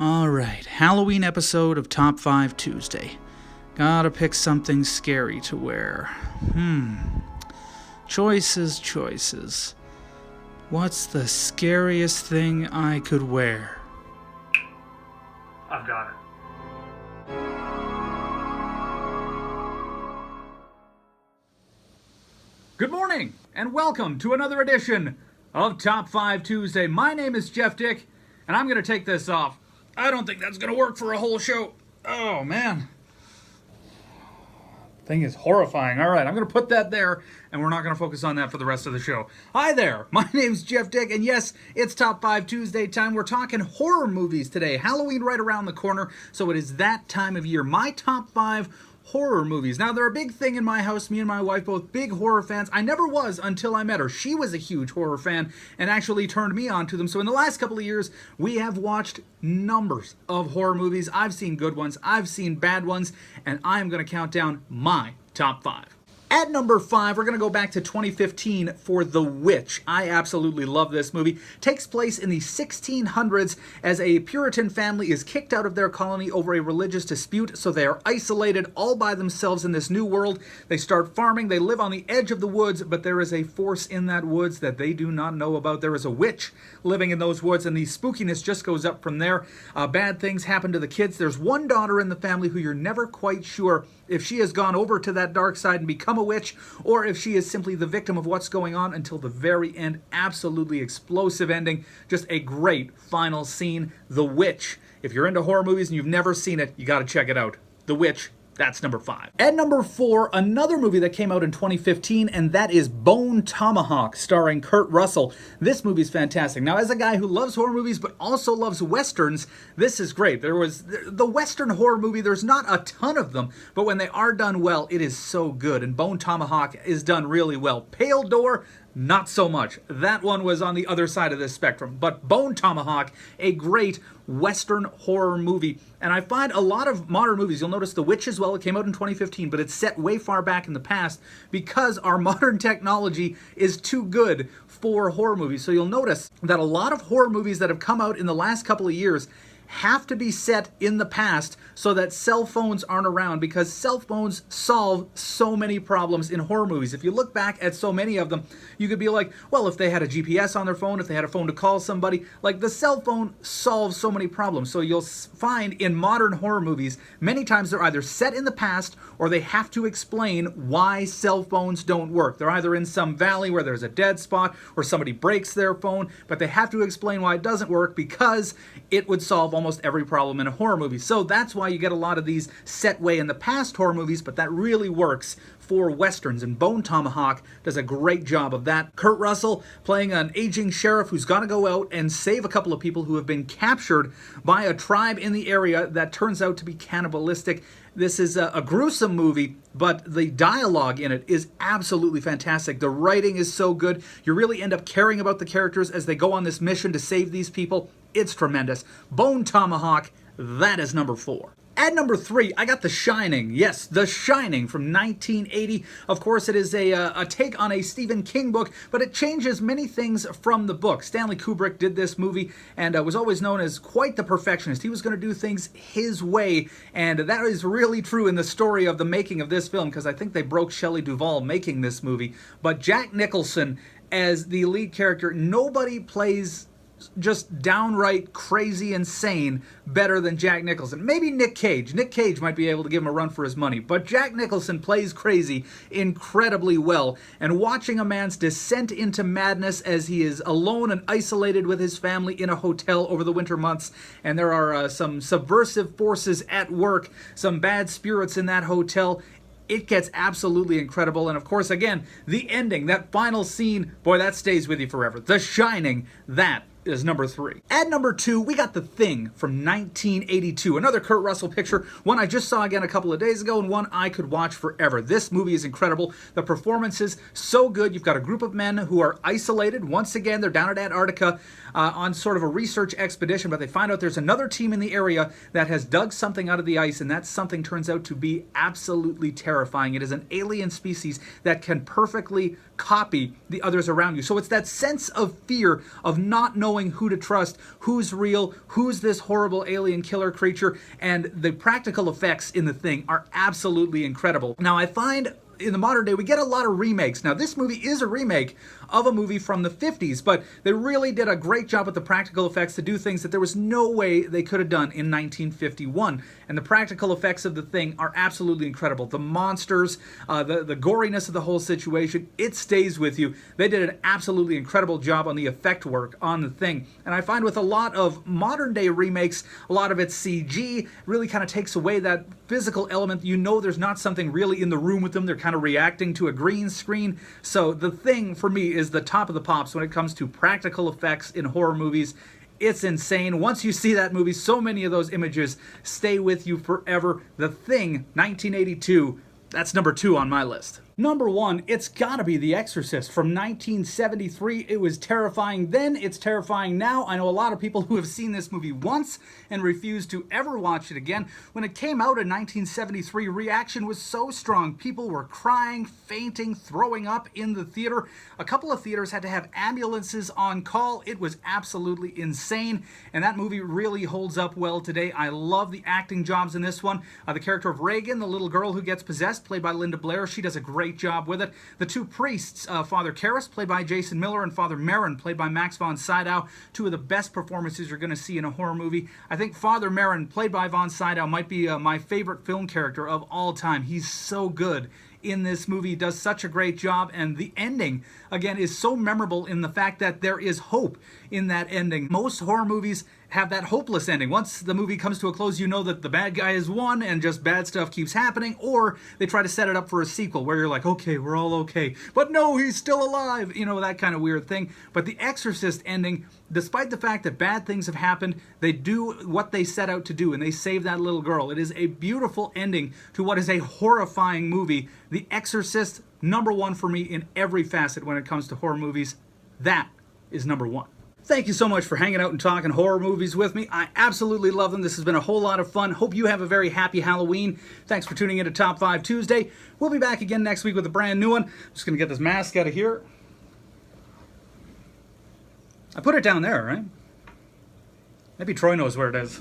Alright, Halloween episode of Top 5 Tuesday. Gotta pick something scary to wear. Choices. What's the scariest thing I could wear? I've got it. Good morning, and welcome to another edition of Top 5 Tuesday. My name is Jeff Dick, and I'm going to take this off. I don't think that's going to work for a whole show. Oh, man. Thing is horrifying. All right, I'm going to put that there, and we're not going to focus on that for the rest of the show. Hi there, my name's Jeff Dick, and yes, it's Top 5 Tuesday time. We're talking horror movies today. Halloween right around the corner, so it is that time of year. My top 5 horror movies. Now, they're a big thing in my house. Me and my wife, both big horror fans. I never was until I met her. She was a huge horror fan and actually turned me on to them. So in the last couple of years, we have watched numbers of horror movies. I've seen good ones, I've seen bad ones, and I'm going to count down my top 5. At number 5, we're going to go back to 2015 for The Witch. I absolutely love this movie. Takes place in the 1600s as a Puritan family is kicked out of their colony over a religious dispute, so they are isolated all by themselves in this new world. They start farming, they live on the edge of the woods, but there is a force in that woods that they do not know about. There is a witch living in those woods, and the spookiness just goes up from there. Bad things happen to the kids. There's one daughter in the family who you're never quite sure if she has gone over to that dark side and become a witch, or if she is simply the victim of what's going on until the very end. Absolutely explosive ending. Just a great final scene. The Witch. If you're into horror movies and you've never seen it, you got to check it out. The Witch. That's number 5. At number 4, another movie that came out in 2015, and that is Bone Tomahawk, starring Kurt Russell. This movie's fantastic. Now, as a guy who loves horror movies but also loves westerns, this is great. There was the western horror movie, there's not a ton of them, but when they are done well, it is so good, and Bone Tomahawk is done really well. Pale Door, not so much. That one was on the other side of this spectrum. But Bone Tomahawk, a great Western horror movie. And I find a lot of modern movies, you'll notice The Witch as well, it came out in 2015, but it's set way far back in the past because our modern technology is too good for horror movies. So you'll notice that a lot of horror movies that have come out in the last couple of years have to be set in the past so that cell phones aren't around, because cell phones solve so many problems in horror movies. If you look back at so many of them, you could be like, well, if they had a GPS on their phone, if they had a phone to call somebody, like the cell phone solves so many problems. So you'll find in modern horror movies, many times they're either set in the past or they have to explain why cell phones don't work. They're either in some valley where there's a dead spot or somebody breaks their phone, but they have to explain why it doesn't work because it would solve almost every problem in a horror movie. So that's why you get a lot of these set way in the past horror movies, but that really works for westerns, and Bone Tomahawk does a great job of that. Kurt Russell playing an aging sheriff who's got to go out and save a couple of people who have been captured by a tribe in the area that turns out to be cannibalistic. This is a gruesome movie, but the dialogue in it is absolutely fantastic. The writing is so good. You really end up caring about the characters as they go on this mission to save these people. It's tremendous. Bone Tomahawk, that is number 4. At number 3, I got The Shining. Yes, The Shining from 1980. Of course, it is a take on a Stephen King book, but it changes many things from the book. Stanley Kubrick did this movie and was always known as quite the perfectionist. He was going to do things his way, and that is really true in the story of the making of this film, because I think they broke Shelley Duvall making this movie. But Jack Nicholson as the lead character, nobody plays just downright crazy insane better than Jack Nicholson. Maybe Nick Cage. Nick Cage might be able to give him a run for his money, but Jack Nicholson plays crazy incredibly well, and watching a man's descent into madness as he is alone and isolated with his family in a hotel over the winter months, and there are some subversive forces at work, some bad spirits in that hotel. It gets absolutely incredible. And of course, again, the ending, that final scene, boy, that stays with you forever. The Shining, that is number 3. At number 2, we got The Thing from 1982. Another Kurt Russell picture, one I just saw again a couple of days ago, and one I could watch forever. This movie is incredible. The performances, so good. You've got a group of men who are isolated. Once again, they're down at Antarctica on sort of a research expedition, but they find out there's another team in the area that has dug something out of the ice, and that something turns out to be absolutely terrifying. It is an alien species that can perfectly copy the others around you. So it's that sense of fear of not knowing knowing who to trust, who's real, who's this horrible alien killer creature, and the practical effects in The Thing are absolutely incredible. Now, I find in the modern day, we get a lot of remakes. Now, this movie is a remake of a movie from the 50s, but they really did a great job with the practical effects to do things that there was no way they could have done in 1951. And the practical effects of The Thing are absolutely incredible. The monsters, the goriness of the whole situation, it stays with you. They did an absolutely incredible job on the effect work on The Thing. And I find with a lot of modern day remakes, a lot of it's CG, really kind of takes away that physical element. You know there's not something really in the room with them. They're kind of reacting to a green screen. So The Thing, for me, is the top of the pops when it comes to practical effects in horror movies. It's insane. Once you see that movie, so many of those images stay with you forever. The Thing, 1982, that's number 2 on my list. Number 1, it's gotta be The Exorcist from 1973. It was terrifying then, it's terrifying now. I know a lot of people who have seen this movie once and refuse to ever watch it again. When it came out in 1973, reaction was so strong. People were crying, fainting, throwing up in the theater. A couple of theaters had to have ambulances on call. It was absolutely insane, and that movie really holds up well today. I love the acting jobs in this one. The character of Reagan, the little girl who gets possessed, played by Linda Blair, she does a great job with it. The two priests, Father Karras, played by Jason Miller, and Father Marin, played by Max von Sydow, two of the best performances you're going to see in a horror movie. I think Father Marin, played by von Sydow, might be my favorite film character of all time. He's so good in this movie. He does such a great job, and the ending, again, is so memorable in the fact that there is hope in that ending. Most horror movies have that hopeless ending. Once the movie comes to a close, you know that the bad guy has won and just bad stuff keeps happening, or they try to set it up for a sequel where you're like, okay, we're all okay, but no, he's still alive, you know, that kind of weird thing. But The Exorcist ending, despite the fact that bad things have happened, they do what they set out to do, and they save that little girl. It is a beautiful ending to what is a horrifying movie. The Exorcist, number 1 for me in every facet when it comes to horror movies. That is number 1. Thank you so much for hanging out and talking horror movies with me. I absolutely love them. This has been a whole lot of fun. Hope you have a very happy Halloween. Thanks for tuning in to Top 5 Tuesday. We'll be back again next week with a brand new one. I'm just going to get this mask out of here. I put it down there, right? Maybe Troy knows where it is.